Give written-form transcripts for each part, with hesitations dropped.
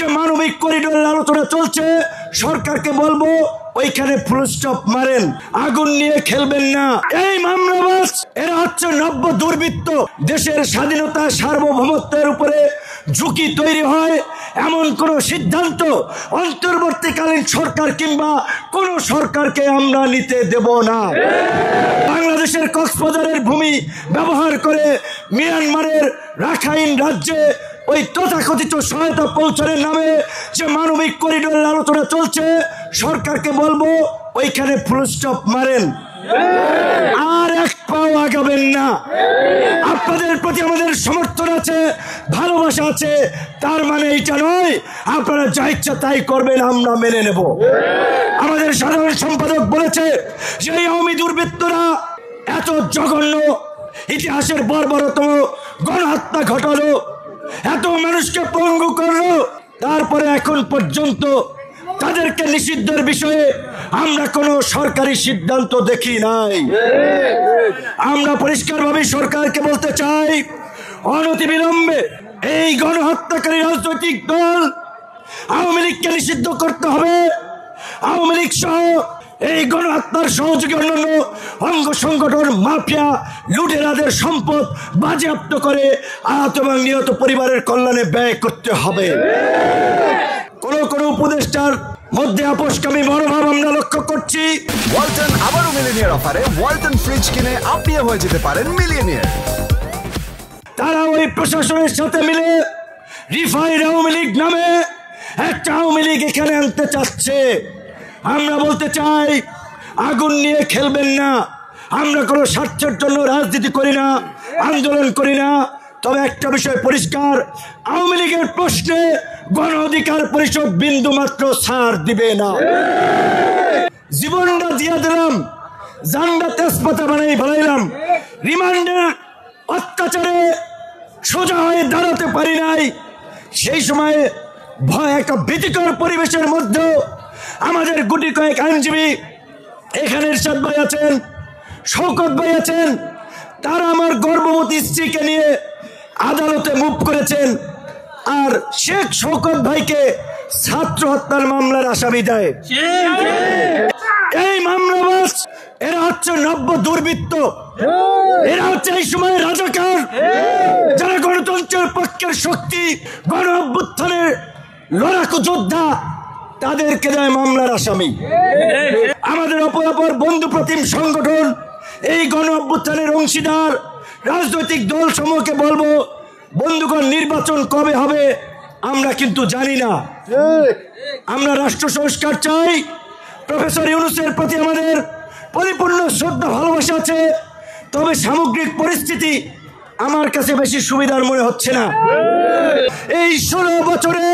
যে মানবিক করিডোরের আলোচনা চলছে, সরকারকে বলবো ওইখানে ফুল স্টপ মারেন, আগুন নিয়ে খেলবেন না। এই মামলাবাজ এরা হচ্ছে নব্য দুর্বৃত্ত। দেশের স্বাধীনতা সার্বভৌমত্বের উপরে ঝুঁকি তৈরি হয় এমন কোন সিদ্ধান্ত অন্তর্বর্তীকালীন সরকার কিংবা কোন সরকারকে আমরা নিতে দেব না। বাংলাদেশের কক্সবাজারের ভূমি ব্যবহার করে মিয়ানমারের রাখাইন রাজ্যে ওই তথাকথিত সহায়তা পৌঁছানোর নামে যে মানবিক করিডোরের আলোচনা চলছে, সরকারকে বলবো ওইখানে ফুল স্টপ মারেন, আর এক পাও আগাবেন না। আপনাদের প্রতি আমাদের সমর্থন আছে, ভালোবাসা আছে, তার মানে এইটা নয় আপনারা যা ইচ্ছা তাই করবেন আমরা মেনে নেব। আমাদের সাধারণ সম্পাদক বলেছে যে এই আওয়ামী দুর্বৃত্তরা এত জঘন্য ইতিহাসের বর্বরতম গণহত্যা ঘটালো, এত মানুষকে পঙ্গু করলো, তারপরে এখন পর্যন্ত তাদেরকে নিষিদ্ধের বিষয়ে আমরা কোনো সরকারি সিদ্ধান্ত দেখি নাই। আমরা পরিষ্কারভাবে সরকারকে বলতে চাই, অনতিবিলম্বে এই গণহত্যাকারী রাজনৈতিক দল আওয়ামী লীগকে নিষিদ্ধ করতে হবে। আওয়ামী লীগ সহ এই গণহত্যার সহযোগী অন্যান্য অঙ্গ সংগঠন মাফিয়া লুটেরাদের সম্পদ বাজেয়াপ্ত করে আহত এবং নিহত পরিবারের কল্যাণে ব্যয় করতে হবে। কোন উপদেষ্টার মধ্যে আপোষকামী মনোভাব আমরা লক্ষ্য করছি। ওয়ালটন আবারও মিলিয়নিয়ার অফারে ওয়ালটন ফ্রিজ কিনে আপনিও হয়ে যেতে পারেন মিলিয়নিয়ার। তারা ওই প্রশাসনের সাথে মিলে রিফাইন্ড আওয়ামী লীগ নামে একটা আওয়ামী লীগ এখানে আনতে চাচ্ছে। আমরা বলতে চাই, আগুন নিয়ে খেলবেন না। আমরা কোনো স্বার্থের জন্য রাজনীতি করি না, আন্দোলন করি না। তবে একটা বিষয় পরিষ্কার, আওয়ামী লীগের প্রশ্নে গণ অধিকার পরিষদ বিন্দু মাত্র ছাড় দিবে না। জীবনটা দিয়ে দিলাম, জানটা তেজপাতা বানাই ফেলাইলাম, রিমান্ডের অত্যাচারে সোজা হয়ে দাঁড়াতে পারি নাই। সেই সময়ে ভয় একটা ভীতিকর পরিবেশের মধ্যে আমাদের গুটি কয়েক আইনজীবী এখানে ইরশাদ ভাই আছেন, শওকত ভাই আছেন, তারা আমার গর্ভবতী স্ত্রীকে নিয়ে আদালতে মুভ করেছেন, আর শেখ শওকত ভাইকে ছাত্র হত্যার মামলার আসামি দেয়। এই মামলাবাজ এরা হচ্ছে নব্য দুর্বৃত্ত, এরা হচ্ছে এই সময় রাজাকার, যারা গণতন্ত্রের পক্ষের শক্তি, গণ অভ্যুত্থানের লড়াকু যোদ্ধা, তাদেরকে দেয় মামলার আসামি। আমাদের অপরাপর বন্ধু প্রতিম সংগঠন, এই গণ অভ্যুত্থানের অংশীদার রাজনৈতিক দল সমূহকে বলবো, বন্ধুগণ নির্বাচন কবে হবে আমরা কিন্তু জানি না। আমরা রাষ্ট্র সংস্কার চাই। প্রফেসর ইউনূসের প্রতি আমাদের পরিপূর্ণ শ্রদ্ধা ভালোবাসা আছে, তবে সামগ্রিক পরিস্থিতি আমার কাছে বেশি সুবিধার মনে হচ্ছে না। এই 16 বছরে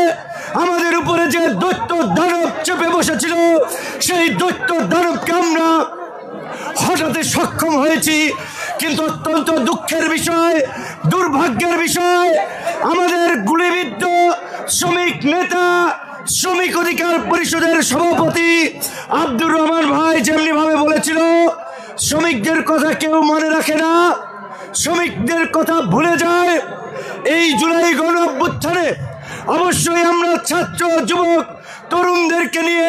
আমাদের উপরে যে দৈত্য দানব চেপে বসেছিল, সেই দৈত্য দানবকে আমরা হঠাতে সক্ষম হয়েছি। কিন্তু অত্যন্ত দুঃখের বিষয়, দুর্ভাগ্যের বিষয়, আমাদের গুলিবিদ্ধ শ্রমিক নেতা, শ্রমিক অধিকার পরিষদের সভাপতি আব্দুর রহমান ভাই যেমনি ভাবে বলেছিল, শ্রমিকদের কথা কেউ মনে রাখে না, শ্রমিকদের কথা ভুলে যায়। এই জুলাই গণ অভ্যুত্থানে অবশ্যই আমরা ছাত্র যুবক তরুণদেরকে নিয়ে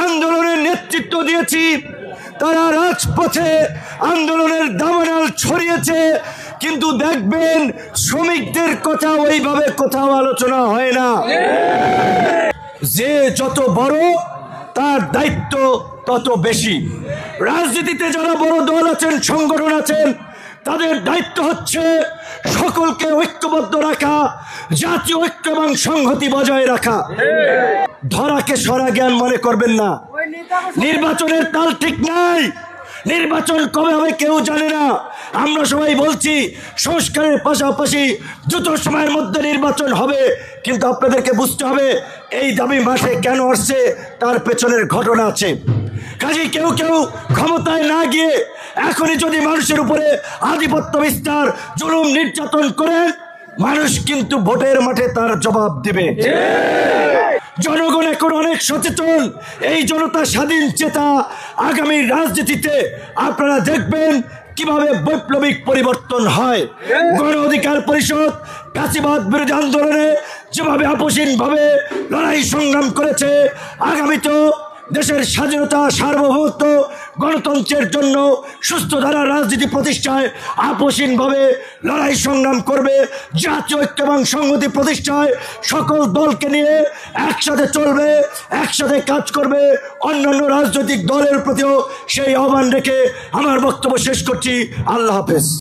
আন্দোলনের নেতৃত্ব দিয়েছি। তারা রাজপথে আন্দোলনের দামানাল ছড়িয়েছে, কিন্তু দেখবেন শ্রমিকদের কথা ওইভাবে কোথাও আলোচনা হয় না। যে যত বড় তার দায়িত্ব তত বেশি। রাজনীতিতে যারা বড় দল আছেন, সংগঠন আছেন, তাদের দায়িত্ব হচ্ছে সকলকে ঐক্যবদ্ধ রাখা, জাতীয় ঐক্য এবং সংহতি বজায় রাখা। ধরাকে সরা জ্ঞান মনে করবেন না। নির্বাচনের তাল ঠিক নাই, নির্বাচন কবে হবে কেউ জানে না। আমরা সবাই বলছি সংস্কারের পাশাপাশি দ্রুত সময়ের মধ্যে নির্বাচন হবে, কিন্তু আপনাদেরকে বুঝতে হবে এই দাবি মাঠে কেন আসছে, তার পেছনের ঘটনা আছে। কাজে কেউ ক্ষমতায় না গিয়ে এখনই যদি মানুষের উপরে আধিপত্য বিস্তার, জুলুম নির্যাতন করেন, মানুষ কিন্তু ভোটের মাঠে তার জবাব দেবে। জনগণ এখন অনেক সচেতন, এই জনতা স্বাধীন চেতা। আগামী রাজনীতিতে আপনারা দেখবেন কিভাবে বৈপ্লবিক পরিবর্তন হয়। গণ অধিকার পরিষদ ফ্যাসিবাদ বিরোধী আন্দোলনে যেভাবে আপোষহীনভাবে লড়াই সংগ্রাম করেছে, আগামীতেও দেশের স্বাধীনতা, সার্বভৌমত্ব, গণতন্ত্রের জন্য সুস্থ ধারার রাজনীতি প্রতিষ্ঠায় আপোষহীনভাবে লড়াই সংগ্রাম করবে। জাতীয় ঐক্য এবং সংহতি প্রতিষ্ঠায় সকল দলকে নিয়ে একসাথে চলবে, একসাথে কাজ করবে। অন্যান্য রাজনৈতিক দলের প্রতিও সেই আহ্বান রেখে আমার বক্তব্য শেষ করছি। আল্লাহ হাফেজ।